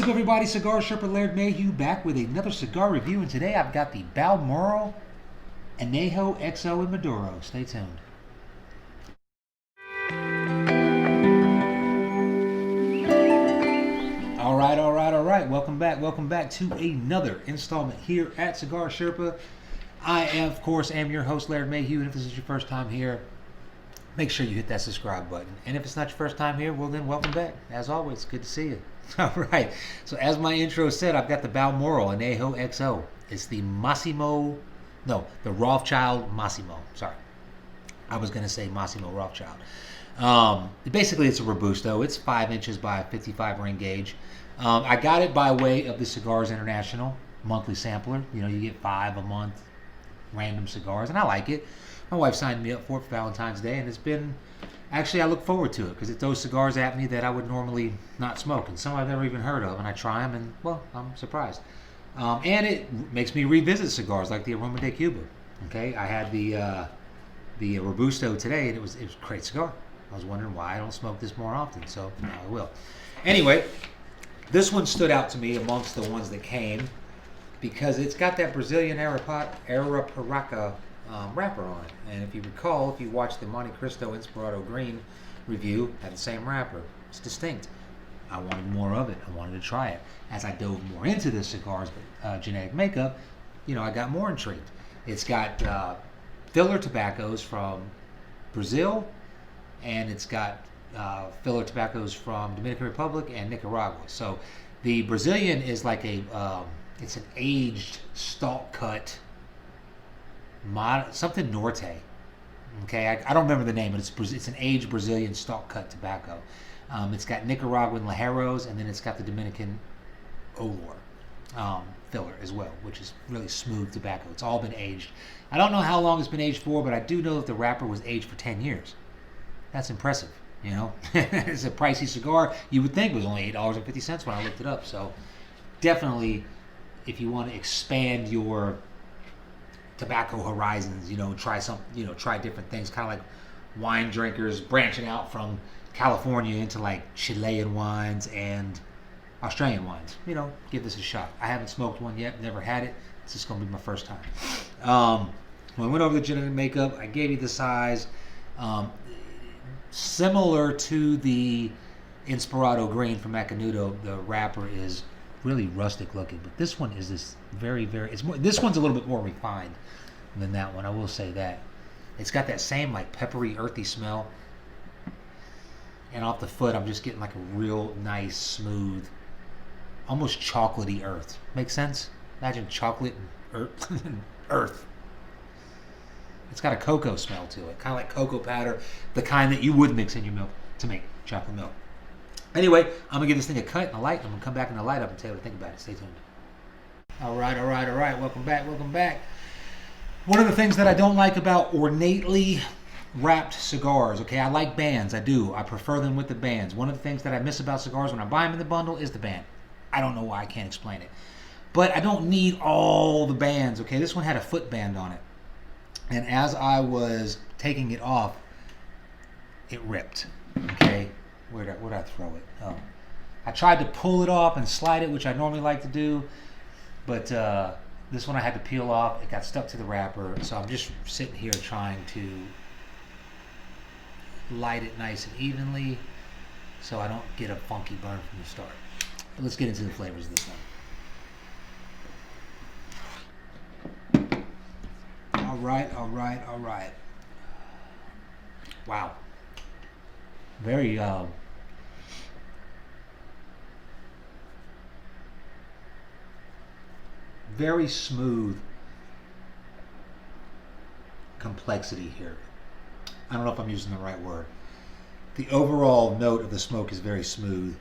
up, everybody? Cigar Sherpa Laird Mayhew back with another cigar review, and today I've got the Balmoral Anejo XO in Maduro. Stay tuned. All right. Welcome back to another installment here at Cigar Sherpa. I, of course, am your host, Laird Mayhew, and if this is your first time here, make sure you hit that subscribe button. And if it's not your first time here, well then welcome back. As always, good to see you. All right. So as my intro said, I've got the Balmoral Anejo XO. It's the the Rothschild Massimo. Sorry. I was going to say Massimo Rothschild. Basically, it's a Robusto. It's 5 inches by 55 ring gauge. I got it by way of the Cigars International monthly sampler. You know, you get 5 a month random cigars, and I like it. My wife signed me up for it for Valentine's Day, and it's been, actually I look forward to it because it throws cigars at me that I would normally not smoke, and some I've never even heard of, and I try them, and well, I'm surprised. And it makes me revisit cigars like the Aroma de Cuba. Okay, I had the Robusto today, and it was a great cigar. I was wondering why I don't smoke this more often, so now I will. Anyway, this one stood out to me amongst the ones that came because it's got that Brazilian Arapiraca wrapper on it. And if you recall, if you watched the Monte Cristo Inspirado Green review, it had the same wrapper. It's distinct. I wanted more of it. I wanted to try it. As I dove more into this cigar's genetic makeup, you know, I got more intrigued. It's got filler tobaccos from Brazil, and it's got filler tobaccos from Dominican Republic and Nicaragua. So the Brazilian is like it's an aged Stalk-Cut something Norte. Okay, I don't remember the name, but it's an aged Brazilian Stalk-Cut tobacco. It's got Nicaraguan Ligeros, and then it's got the Dominican Olor filler as well, which is really smooth tobacco. It's all been aged. I don't know how long it's been aged for, but I do know that the wrapper was aged for 10 years. That's impressive, you know. It's a pricey cigar. You would think it was only $8.50 when I looked it up. So definitely, if you want to expand your tobacco horizons, you know, try different things, kind of like wine drinkers branching out from California into like Chilean wines and Australian wines. You know, give this a shot. I haven't smoked one yet, never had it. This is going to be my first time. When I went over the genetic makeup, I gave you the size. Similar to the Inspirado Green from Macanudo, the wrapper is really rustic looking, but this one is this this one's a little bit more refined than that one, I will say that. It's got that same like peppery, earthy smell, and off the foot I'm just getting like a real nice, smooth, almost chocolatey earth. Make sense? Imagine chocolate and earth. It's got a cocoa smell to it, kind of like cocoa powder, the kind that you would mix in your milk to make chocolate milk. Anyway, I'm going to give this thing a cut and a light. I'm going to come back in the light up and tell you what I think about it. Stay tuned. All right. Welcome back. One of the things that I don't like about ornately wrapped cigars, okay, I like bands. I do. I prefer them with the bands. One of the things that I miss about cigars when I buy them in the bundle is the band. I don't know why. I can't explain it. But I don't need all the bands, okay? This one had a foot band on it. And as I was taking it off, it ripped, okay? Where'd I throw it? Oh. I tried to pull it off and slide it, which I normally like to do, but this one I had to peel off. It got stuck to the wrapper, so I'm just sitting here trying to light it nice and evenly so I don't get a funky burn from the start. But let's get into the flavors of this one. All right. Wow. Very very smooth complexity here. I don't know if I'm using the right word. The overall note of the smoke is very smooth.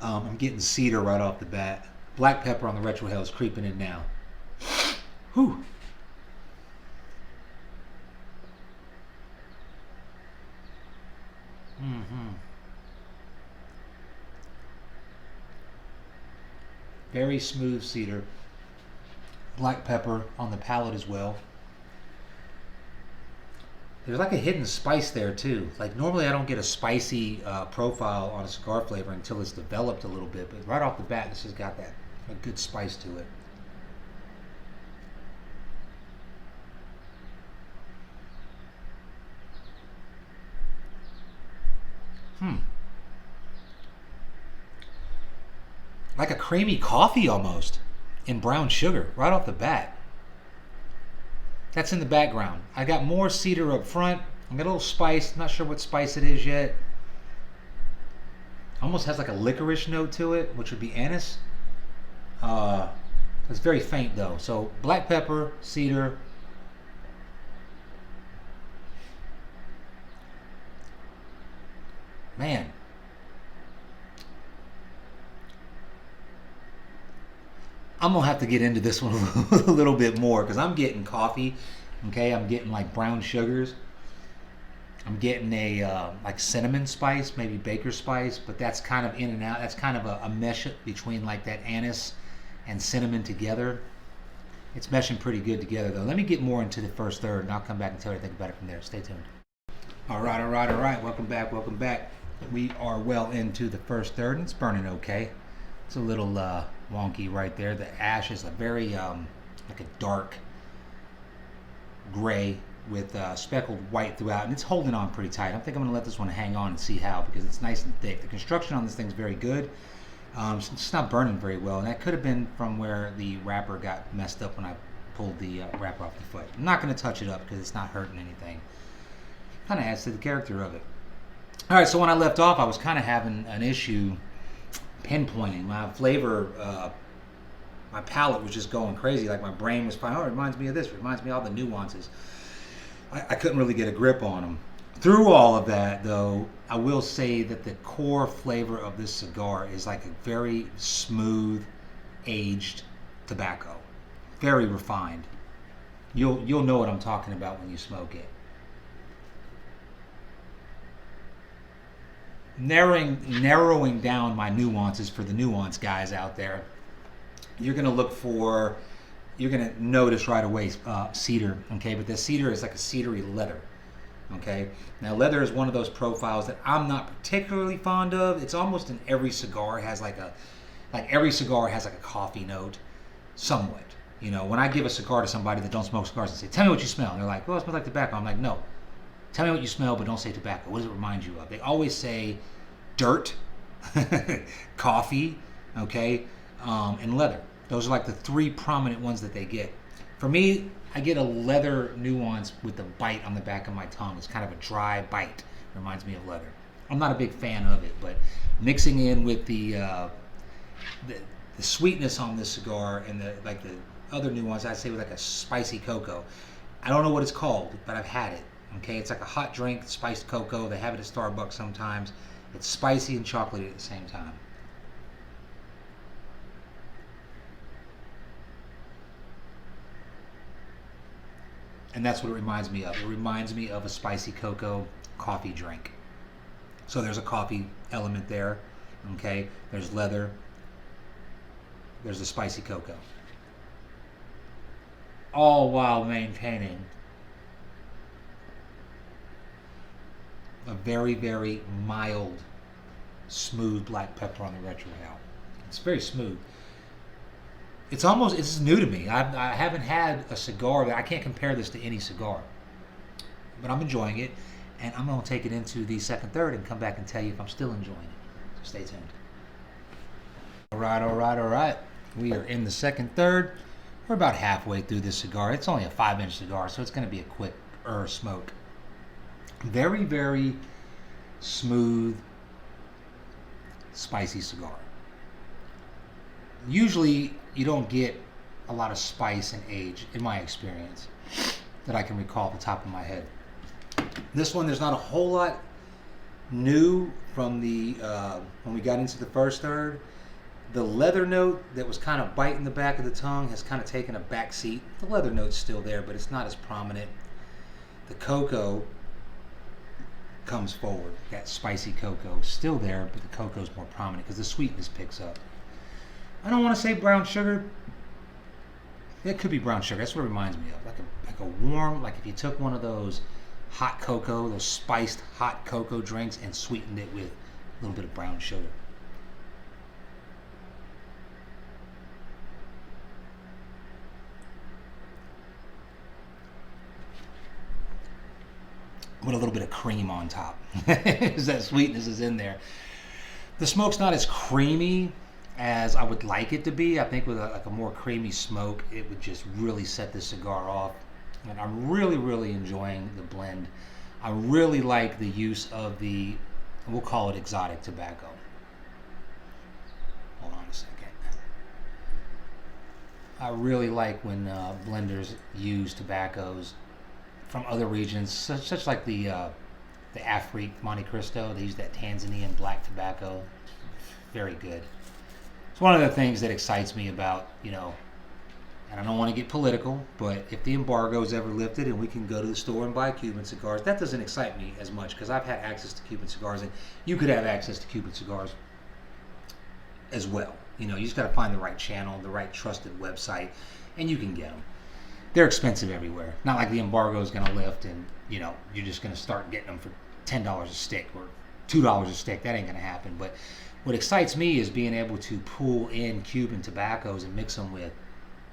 I'm getting cedar right off the bat. Black pepper on the retrohale is creeping in now. Whew. Very smooth cedar. Black pepper on the palate as well. There's like a hidden spice there too. Like normally I don't get a spicy profile on a cigar flavor until it's developed a little bit, but right off the bat this has got that a good spice to it. Like a creamy coffee almost in brown sugar right off the bat. That's in the background. I got more cedar up front. I got a little spice. Not sure what spice it is yet. Almost has like a licorice note to it, which would be anise. It's very faint though. So black pepper, cedar. Man. I'm gonna have to get into this one a little bit more because I'm getting coffee. Okay, I'm getting like brown sugars. I'm getting a like cinnamon spice, maybe baker's spice, but that's kind of in and out. That's kind of a mesh between like that anise and cinnamon together. It's meshing pretty good together though. Let me get more into the first third and I'll come back and tell you what I think about it from there. Stay tuned. All right. Welcome back. We are well into the first third and it's burning okay. It's a little wonky right there. The ash is a very like a dark gray with speckled white throughout, and it's holding on pretty tight. I think I'm going to let this one hang on and see how, because it's nice and thick. The construction on this thing's very good. It's not burning very well, and that could have been from where the wrapper got messed up when I pulled the wrapper off the foot. I'm not going to touch it up because it's not hurting anything. Kind of adds to the character of it. All right, so when I left off, I was kind of having an issue pinpointing my flavor. My palate was just going crazy. Like my brain was fine. Oh, it reminds me of this. It reminds me of all the nuances. I couldn't really get a grip on them. Through all of that, though, I will say that the core flavor of this cigar is like a very smooth, aged tobacco. Very refined. You'll know what I'm talking about when you smoke it. Narrowing down my nuances for the nuance guys out there, you're going to notice right away cedar, okay? But the cedar is like a cedary leather, okay? Now leather is one of those profiles that I'm not particularly fond of. It's almost in every cigar has every cigar has like a coffee note, somewhat. You know, when I give a cigar to somebody that don't smoke cigars and say, tell me what you smell, and they're like, well, it smells like tobacco. I'm like, no. Tell me what you smell, but don't say tobacco. What does it remind you of? They always say dirt, coffee, okay, and leather. Those are like the three prominent ones that they get. For me, I get a leather nuance with the bite on the back of my tongue. It's kind of a dry bite. Reminds me of leather. I'm not a big fan of it, but mixing in with the sweetness on this cigar and the other nuance, I'd say with like a spicy cocoa. I don't know what it's called, but I've had it. Okay, it's like a hot drink, spiced cocoa. They have it at Starbucks sometimes. It's spicy and chocolatey at the same time. And that's what it reminds me of. It reminds me of a spicy cocoa coffee drink. So there's a coffee element there. Okay, there's leather. There's the spicy cocoa. All while maintaining a very, very mild, smooth black pepper on the retrohale. It's very smooth. It's new to me. I haven't had a cigar that I can't compare this to any cigar, but I'm enjoying it, and I'm going to take it into the second third and come back and tell you if I'm still enjoying it. So stay tuned. All right. We are in the second third. We're about halfway through this cigar. It's only a 5-inch cigar, so it's going to be a quick smoke. Very, very smooth, spicy cigar. Usually, you don't get a lot of spice and age, in my experience, that I can recall off the top of my head. This one, there's not a whole lot new from the when we got into the first third. The leather note that was kind of biting the back of the tongue has kind of taken a back seat. The leather note's still there, but it's not as prominent. The cocoa comes forward. That spicy cocoa is still there, but the cocoa's more prominent because the sweetness picks up. I don't want to say brown sugar. It could be brown sugar. That's what it reminds me of. Like a warm, like if you took one of those hot cocoa, those spiced hot cocoa drinks, and sweetened it with a little bit of brown sugar. With a little bit of cream on top. That sweetness is in there. The smoke's not as creamy as I would like it to be. I think with like a more creamy smoke, it would just really set this cigar off. And I'm really enjoying the blend. I really like the use of the, we'll call it exotic tobacco. Hold on a second. I really like when blenders use tobaccos from other regions, such like the Afrique Monte Cristo. They use that Tanzanian black tobacco. Very good. It's one of the things that excites me about, and I don't want to get political, but if the embargo is ever lifted and we can go to the store and buy Cuban cigars, that doesn't excite me as much because I've had access to Cuban cigars, and you could have access to Cuban cigars as well. You just got to find the right channel, the right trusted website, and you can get them. They're expensive everywhere. Not like the embargo is going to lift and, you're just going to start getting them for $10 a stick or $2 a stick. That ain't going to happen. But what excites me is being able to pull in Cuban tobaccos and mix them with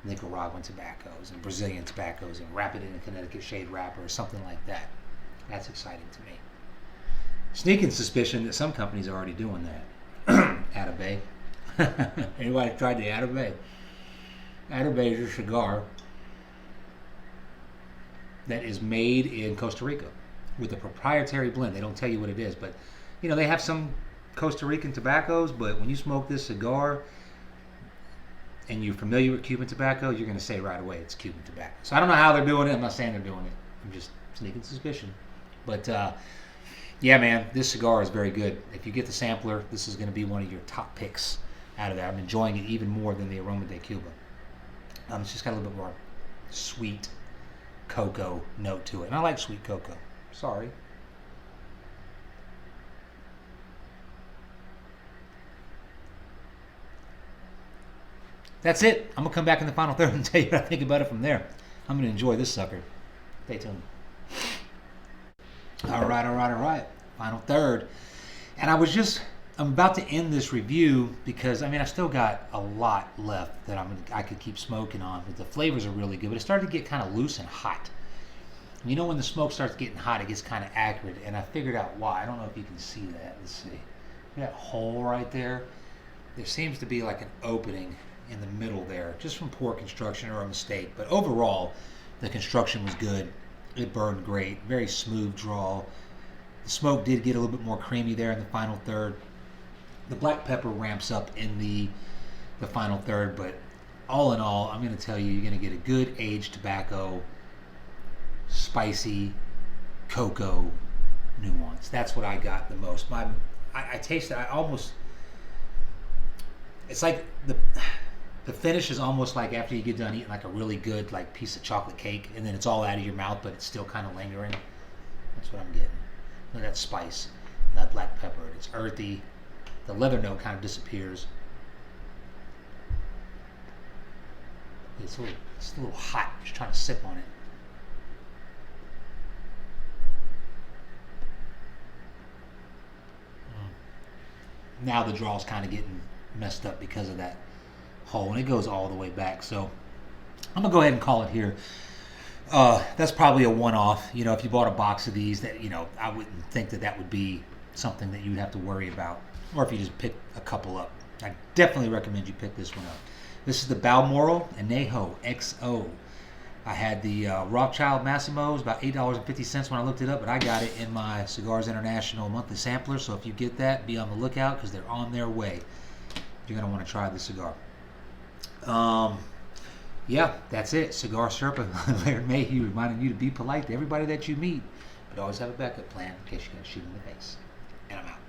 Nicaraguan tobaccos and Brazilian tobaccos and wrap it in a Connecticut shade wrapper or something like that. That's exciting to me. Sneaking suspicion that some companies are already doing that. Atabay. Anybody tried the Atabay? Atabay is a cigar that is made in Costa Rica with a proprietary blend. They don't tell you what it is, but they have some Costa Rican tobaccos, but when you smoke this cigar and you're familiar with Cuban tobacco, you're going to say right away it's Cuban tobacco. So I don't know how they're doing it. I'm not saying they're doing it. I'm just sneaking suspicion. But yeah, man, this cigar is very good. If you get the sampler, this is going to be one of your top picks out of that. I'm enjoying it even more than the Aroma de Cuba. It's just got a little bit more sweet cocoa note to it. And I like sweet cocoa. Sorry. That's it. I'm going to come back in the final third and tell you what I think about it from there. I'm going to enjoy this sucker. Stay tuned. All right. Final third. And I'm about to end this review because, I still got a lot left that I could keep smoking on. But the flavors are really good. But it started to get kind of loose and hot. When the smoke starts getting hot, it gets kind of acrid. And I figured out why. I don't know if you can see that. Let's see. That hole right there. There seems to be like an opening in the middle there, just from poor construction or a mistake. But overall, the construction was good. It burned great. Very smooth draw. The smoke did get a little bit more creamy there in the final third. The black pepper ramps up in the final third, but all in all, I'm going to tell you, you're going to get a good aged tobacco, spicy cocoa nuance. That's what I got the most. I tasted. It's like the finish is almost like after you get done eating like a really good like piece of chocolate cake, and then it's all out of your mouth, but it's still kind of lingering. That's what I'm getting. Look at that spice, that black pepper. It's earthy. The leather note kind of disappears. It's a little hot. Just trying to sip on it. Now the draw's kind of getting messed up because of that hole, and it goes all the way back. So I'm gonna go ahead and call it here. That's probably a one-off. If you bought a box of these, that I wouldn't think that would be something that you would have to worry about. Or if you just pick a couple up, I definitely recommend you pick this one up. This is the Balmoral Anejo XO. I had the Rothschild Massimo's, about $8.50 when I looked it up, but I got it in my Cigars International monthly sampler. So if you get that, be on the lookout because they're on their way. You're going to want to try this cigar. Yeah, that's it. Cigar Sherpa, Laird Mayhew, reminding you to be polite to everybody that you meet, but always have a backup plan in case you get shoot in the face. And I'm out.